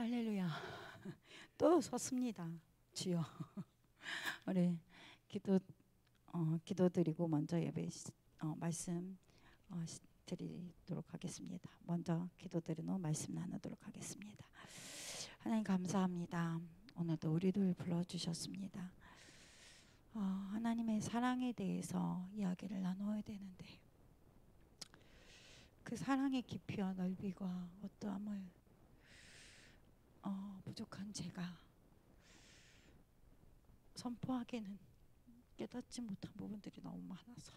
할렐루야. 또 섰습니다. 주여. 우리 기도드리고 먼저 말씀 드리도록 하겠습니다. 먼저 기도드리는 후 말씀 나누도록 하겠습니다. 하나님 감사합니다. 오늘도 우리를 불러주셨습니다. 하나님의 사랑에 대해서 이야기를 나눠야 되는데 그 사랑의 깊이와 넓이가 어떠함을 부족한 제가 선포하기는 깨닫지 못한 부분들이 너무 많아서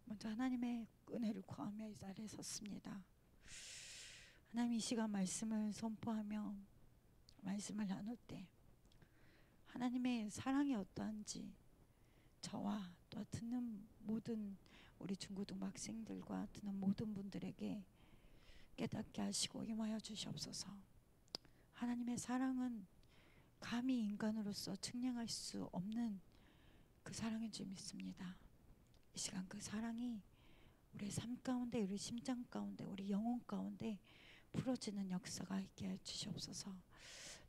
먼저 하나님의 은혜를 구하며 이 자리에 섰습니다. 하나님, 이 시간 말씀을 선포하며 말씀을 나눌 때 하나님의 사랑이 어떠한지 저와 또 듣는 모든 우리 중고등부 학생들과 듣는 모든 분들에게 깨닫게 하시고 임하여 주시옵소서. 하나님의 사랑은 감히 인간으로서 측량할 수 없는 그 사랑인 줄 믿습니다. 이 시간 그 사랑이 우리의 삶 가운데, 우리 심장 가운데, 우리 영혼 가운데 풀어지는 역사가 있게 해 주시옵소서.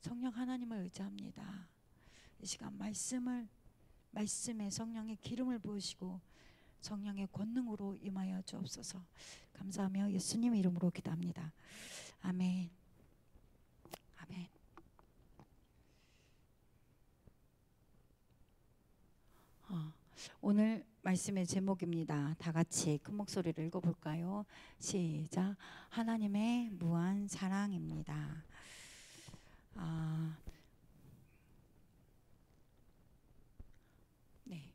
성령 하나님을 의지합니다. 이 시간 말씀에 성령의 기름을 부으시고 성령의 권능으로 임하여 주옵소서. 감사하며 예수님 이름으로 기도합니다. 아멘. 아멘. 오늘 말씀의 제목입니다. 다 같이 큰 목소리를 읽어볼까요? 시작. 하나님의 무한 사랑입니다. 네.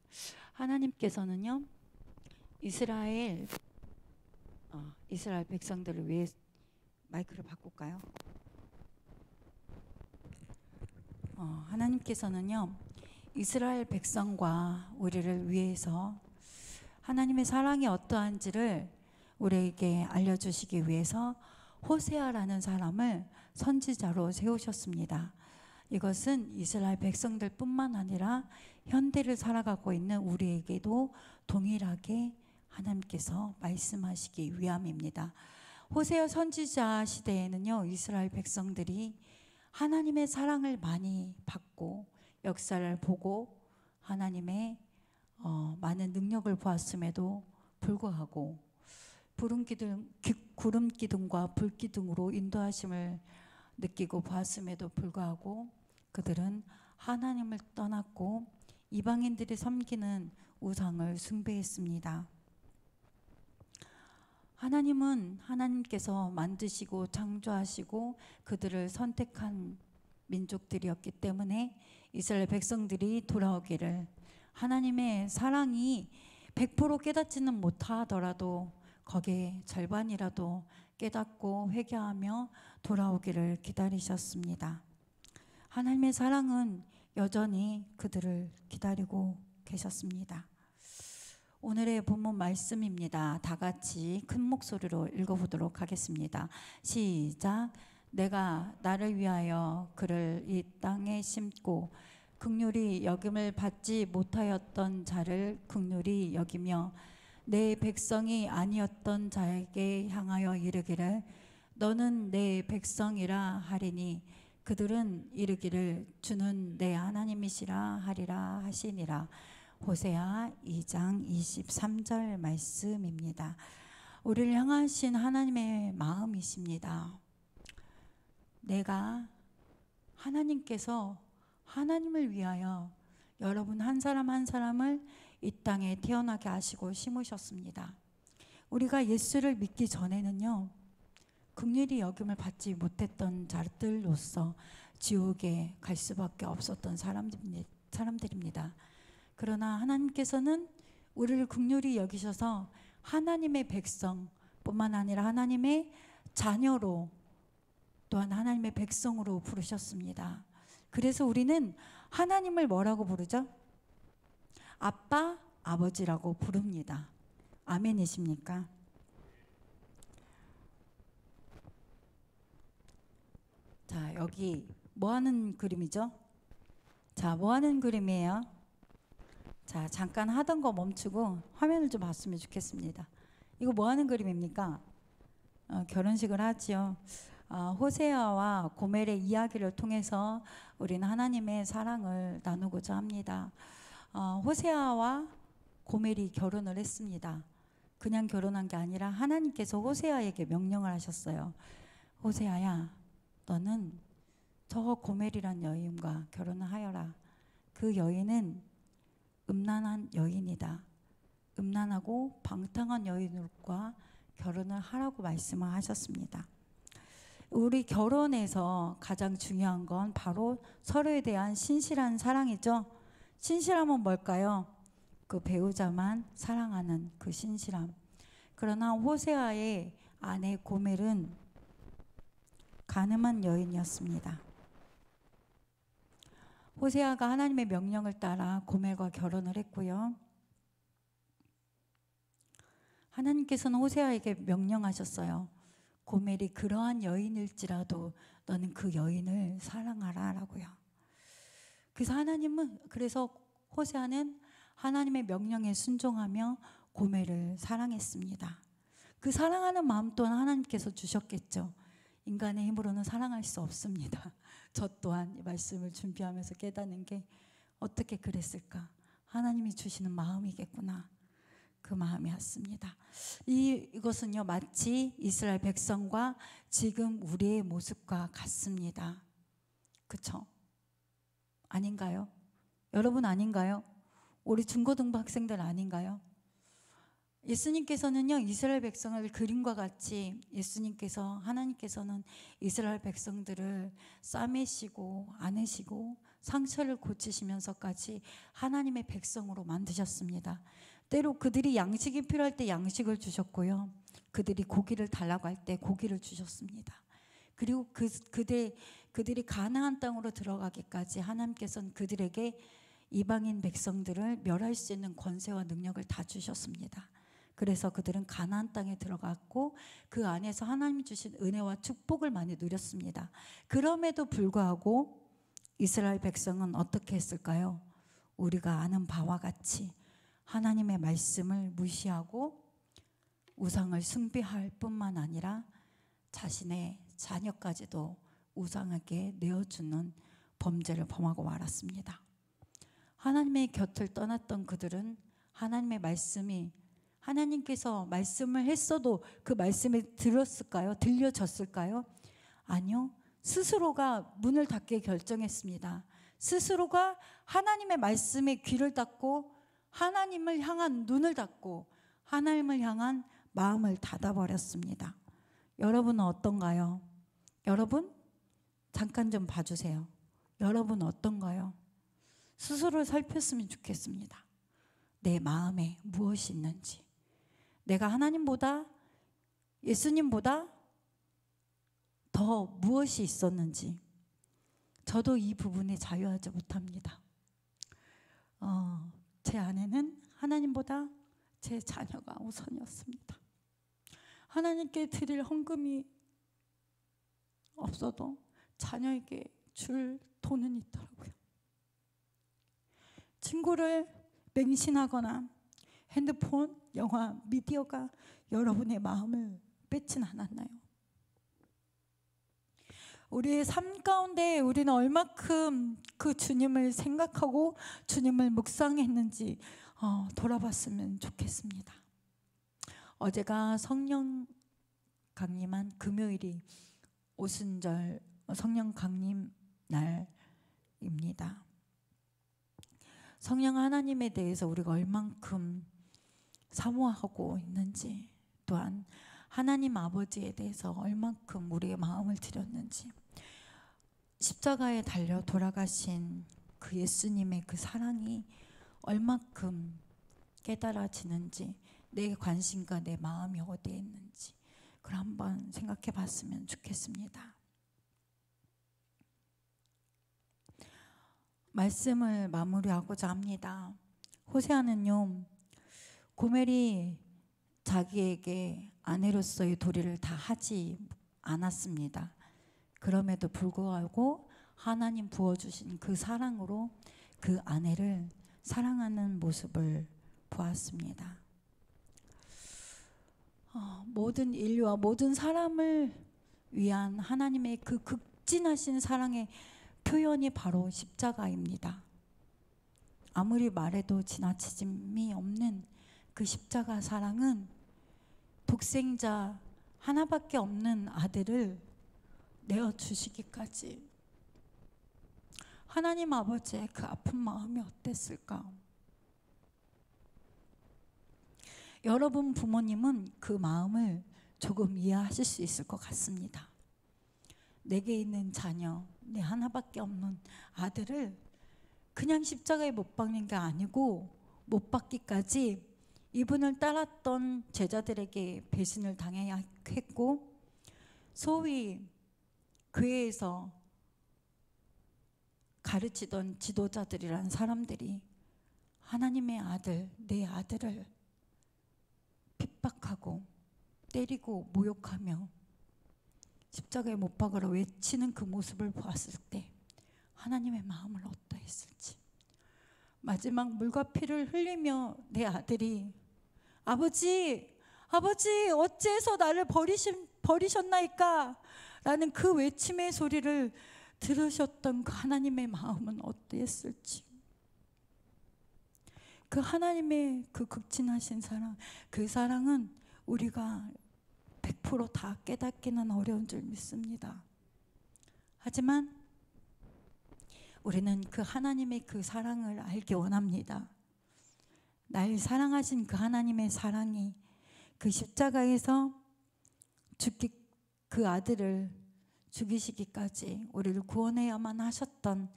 하나님께서는요, 이스라엘 백성들을 위해 마이크를 바꿀까요? 하나님께서는요, 이스라엘 백성과 우리를 위해서 하나님의 사랑이 어떠한지를 우리에게 알려주시기 위해서 호세아라는 사람을 선지자로 세우셨습니다. 이것은 이스라엘 백성들 뿐만 아니라 현대를 살아가고 있는 우리에게도 동일하게 하나님께서 말씀하시기 위함입니다. 호세아 선지자 시대에는요, 이스라엘 백성들이 하나님의 사랑을 많이 받고 역사를 보고 하나님의 많은 능력을 보았음에도 불구하고 구름 기둥과 불 기둥으로 인도하심을 느끼고 보았음에도 불구하고 그들은 하나님을 떠났고 이방인들이 섬기는 우상을 숭배했습니다. 하나님은 하나님께서 만드시고 창조하시고 그들을 선택한 민족들이었기 때문에 이스라엘 백성들이 돌아오기를, 하나님의 사랑이 100% 깨닫지는 못하더라도 거기에 절반이라도 깨닫고 회개하며 돌아오기를 기다리셨습니다. 하나님의 사랑은 여전히 그들을 기다리고 계셨습니다. 오늘의 본문 말씀입니다. 다 같이 큰 목소리로 읽어보도록 하겠습니다. 시작. 내가 나를 위하여 그를 이 땅에 심고 긍휼히 여김을 받지 못하였던 자를 긍휼히 여기며 내 백성이 아니었던 자에게 향하여 이르기를 너는 내 백성이라 하리니 그들은 이르기를 주는 내 하나님이시라 하리라 하시니라. 호세아 2장 23절 말씀입니다. 우리를 향하신 하나님의 마음이십니다. 하나님께서 하나님을 위하여 여러분 한 사람 한 사람을 이 땅에 태어나게 하시고 심으셨습니다. 우리가 예수를 믿기 전에는요, 긍휼히 여김을 받지 못했던 자들로서 지옥에 갈 수밖에 없었던 사람들입니다. 그러나 하나님께서는 우리를 긍휼히 여기셔서 하나님의 백성뿐만 아니라 하나님의 자녀로 또한 하나님의 백성으로 부르셨습니다. 그래서 우리는 하나님을 뭐라고 부르죠? 아빠, 아버지라고 부릅니다. 아멘이십니까? 자, 여기 뭐 하는 그림이죠? 자, 뭐 하는 그림이에요? 자, 잠깐 하던 거 멈추고 화면을 좀 봤으면 좋겠습니다. 이거 뭐 하는 그림입니까? 결혼식을 하지요. 호세아와 고멜의 이야기를 통해서 우리는 하나님의 사랑을 나누고자 합니다. 호세아와 고멜이 결혼을 했습니다. 그냥 결혼한 게 아니라 하나님께서 호세아에게 명령을 하셨어요. 호세아야, 너는 저 고멜이란 여인과 결혼을 하여라. 그 여인은 음란한 여인이다. 음란하고 방탕한 여인과 결혼을 하라고 말씀을 하셨습니다. 우리 결혼에서 가장 중요한 건 바로 서로에 대한 신실한 사랑이죠. 신실함은 뭘까요? 그 배우자만 사랑하는 그 신실함. 그러나 호세아의 아내 고멜은 간음한 여인이었습니다. 호세아가 하나님의 명령을 따라 고멜과 결혼을 했고요. 하나님께서는 호세아에게 명령하셨어요. 고멜이 그러한 여인일지라도 너는 그 여인을 사랑하라 라고요. 그래서 호세아는 하나님의 명령에 순종하며 고멜을 사랑했습니다. 그 사랑하는 마음 또한 하나님께서 주셨겠죠. 인간의 힘으로는 사랑할 수 없습니다. 저 또한 이 말씀을 준비하면서 깨닫는 게 어떻게 그랬을까? 하나님이 주시는 마음이겠구나. 그 마음이었습니다. 이것은요, 마치 이스라엘 백성과 지금 우리의 모습과 같습니다. 그렇죠? 아닌가요? 여러분 아닌가요? 우리 중고등부 학생들 아닌가요? 예수님께서는요, 이스라엘 백성을 그림과 같이 하나님께서는 이스라엘 백성들을 싸매시고 안으시고 상처를 고치시면서까지 하나님의 백성으로 만드셨습니다. 때로 그들이 양식이 필요할 때 양식을 주셨고요. 그들이 고기를 달라고 할 때 고기를 주셨습니다. 그리고 그들이 가나안 땅으로 들어가기까지 하나님께서는 그들에게 이방인 백성들을 멸할 수 있는 권세와 능력을 다 주셨습니다. 그래서 그들은 가나안 땅에 들어갔고 그 안에서 하나님이 주신 은혜와 축복을 많이 누렸습니다. 그럼에도 불구하고 이스라엘 백성은 어떻게 했을까요? 우리가 아는 바와 같이 하나님의 말씀을 무시하고 우상을 숭배할 뿐만 아니라 자신의 자녀까지도 우상에게 내어주는 범죄를 범하고 말았습니다. 하나님의 곁을 떠났던 그들은 하나님의 말씀이 하나님께서 말씀을 했어도 그 말씀이 들려졌을까요? 아니요. 스스로가 문을 닫게 결정했습니다. 스스로가 하나님의 말씀에 귀를 닫고 하나님을 향한 눈을 닫고 하나님을 향한 마음을 닫아버렸습니다. 여러분은 어떤가요? 여러분 잠깐 좀 봐주세요. 여러분 어떤가요? 스스로를 살폈으면 좋겠습니다. 내 마음에 무엇이 있는지, 내가 하나님보다 예수님보다 더 무엇이 있었는지. 저도 이 부분에 자유하지 못합니다. 제 아내는 하나님보다 제 자녀가 우선이었습니다. 하나님께 드릴 헌금이 없어도 자녀에게 줄 돈은 있더라고요. 친구를 맹신하거나 핸드폰, 영화, 미디어가 여러분의 마음을 뺏진 않았나요? 우리의 삶 가운데 우리는 얼마큼 그 주님을 생각하고 주님을 묵상했는지 돌아봤으면 좋겠습니다. 어제가 성령 강림한 금요일이 오순절 성령 강림 날입니다. 성령 하나님에 대해서 우리가 얼만큼 사모하고 있는지, 또한 하나님 아버지에 대해서 얼만큼 우리의 마음을 드렸는지, 십자가에 달려 돌아가신 그 예수님의 그 사랑이 얼만큼 깨달아지는지, 내 관심과 내 마음이 어디에 있는지 그걸 한번 생각해 봤으면 좋겠습니다. 말씀을 마무리하고자 합니다. 호세아는요, 고멜이 자기에게 아내로서의 도리를 다 하지 않았습니다. 그럼에도 불구하고 하나님 부어주신 그 사랑으로 그 아내를 사랑하는 모습을 보았습니다. 모든 인류와 모든 사람을 위한 하나님의 그 극진하신 사랑의 표현이 바로 십자가입니다. 아무리 말해도 지나침이 없는 그 십자가 사랑은 독생자 하나밖에 없는 아들을 내어주시기까지, 하나님 아버지의 그 아픈 마음이 어땠을까? 여러분 부모님은 그 마음을 조금 이해하실 수 있을 것 같습니다. 내게 있는 자녀, 내 하나밖에 없는 아들을 그냥 십자가에 못 박는 게 아니고 못 박기까지 이분을 따랐던 제자들에게 배신을 당해야 했고, 소위 교회에서 가르치던 지도자들이란 사람들이 하나님의 아들, 내 아들을 핍박하고 때리고 모욕하며 십자가에 못 박으라 외치는 그 모습을 보았을 때 하나님의 마음을 어떠했을지. 마지막 물과 피를 흘리며 내 아들이 아버지, 아버지 어째서 나를 버리셨나이까? 라는 그 외침의 소리를 들으셨던 그 하나님의 마음은 어땠을지. 그 하나님의 그 극진하신 사랑, 그 사랑은 우리가 100% 다 깨닫기는 어려운 줄 믿습니다. 하지만 우리는 그 하나님의 그 사랑을 알기 원합니다. 날 사랑하신 그 하나님의 사랑이 그 십자가에서 그 아들을 죽이시기까지 우리를 구원해야만 하셨던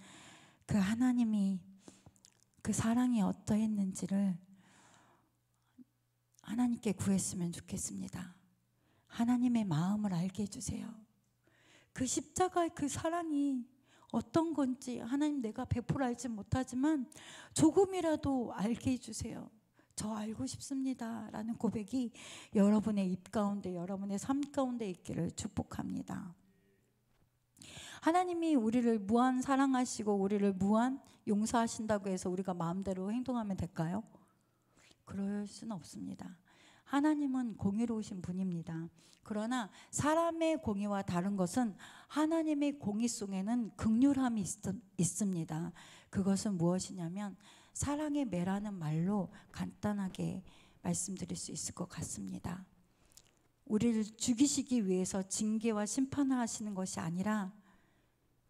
그 하나님이, 그 사랑이 어떠했는지를 하나님께 구했으면 좋겠습니다. 하나님의 마음을 알게 해주세요. 그 십자가의 그 사랑이 어떤 건지 하나님 내가 100% 알지 못하지만 조금이라도 알게 해주세요. 저 알고 싶습니다 라는 고백이 여러분의 입 가운데, 여러분의 삶 가운데 있기를 축복합니다. 하나님이 우리를 무한 사랑하시고 우리를 무한 용서하신다고 해서 우리가 마음대로 행동하면 될까요? 그럴 수는 없습니다. 하나님은 공의로우신 분입니다. 그러나 사람의 공의와 다른 것은 하나님의 공의 속에는 긍휼함이 있습니다. 그것은 무엇이냐면 사랑의 매라는 말로 간단하게 말씀드릴 수 있을 것 같습니다. 우리를 죽이시기 위해서 징계와 심판을 하시는 것이 아니라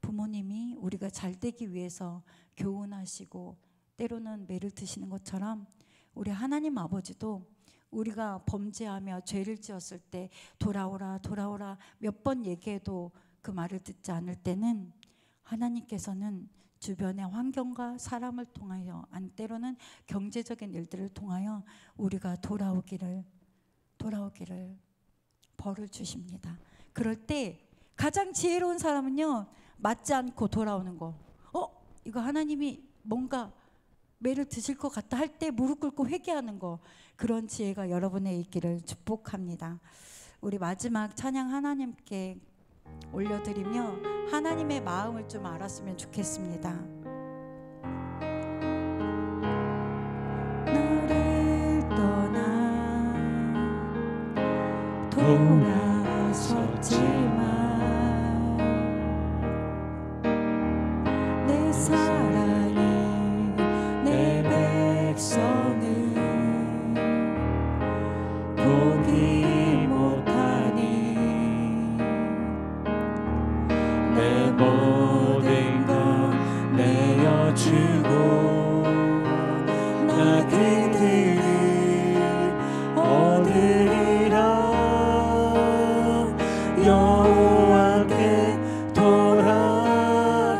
부모님이 우리가 잘 되기 위해서 교훈하시고 때로는 매를 드시는 것처럼 우리 하나님 아버지도 우리가 범죄하며 죄를 지었을 때 돌아오라 돌아오라 몇 번 얘기해도 그 말을 듣지 않을 때는 하나님께서는 주변의 환경과 사람을 통하여, 때로는 경제적인 일들을 통하여 우리가 돌아오기를 벌을 주십니다. 그럴 때 가장 지혜로운 사람은요, 맞지 않고 돌아오는 거. 이거 하나님이 뭔가 매를 드실 것 같다 할 때 무릎 꿇고 회개하는 거. 그런 지혜가 여러분의 있기를 축복합니다. 우리 마지막 찬양 하나님께 올려드리며 하나님의 마음을 좀 알았으면 좋겠습니다. 너를 떠나 돌아섰지만 내 사랑이 내 백성을 포기 못하니 내 모든 것 내어주고 나 그들을 얻으리라. 여호와께 돌아가자.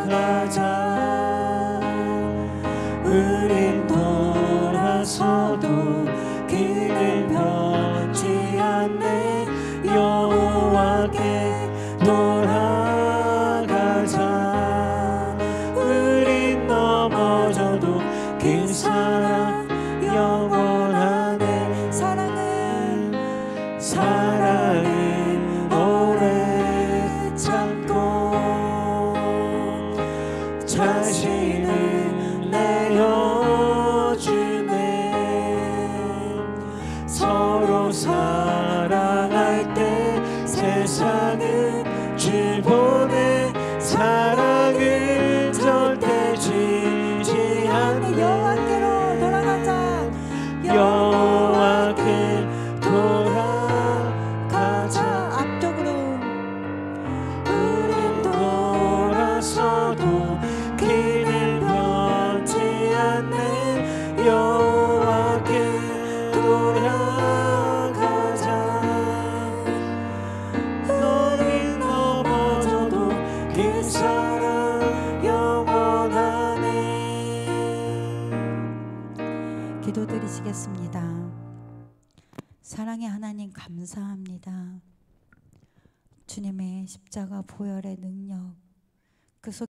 우린 돌아서도 그는 변치 않네. 여호와께 돌아가자. 우린 넘어 보내 사랑을 절대 지지 않네. 여호와께로 돌아가자. 여호와께 돌아가자. 앞쪽으로 우린 돌아서도 길을 변치 않네. 여호와께 돌아가자. 너를 넘어져도 그 사랑 영원하네. 기도드리시겠습니다. 사랑의 하나님 감사합니다. 주님의 십자가 보혈의 능력, 그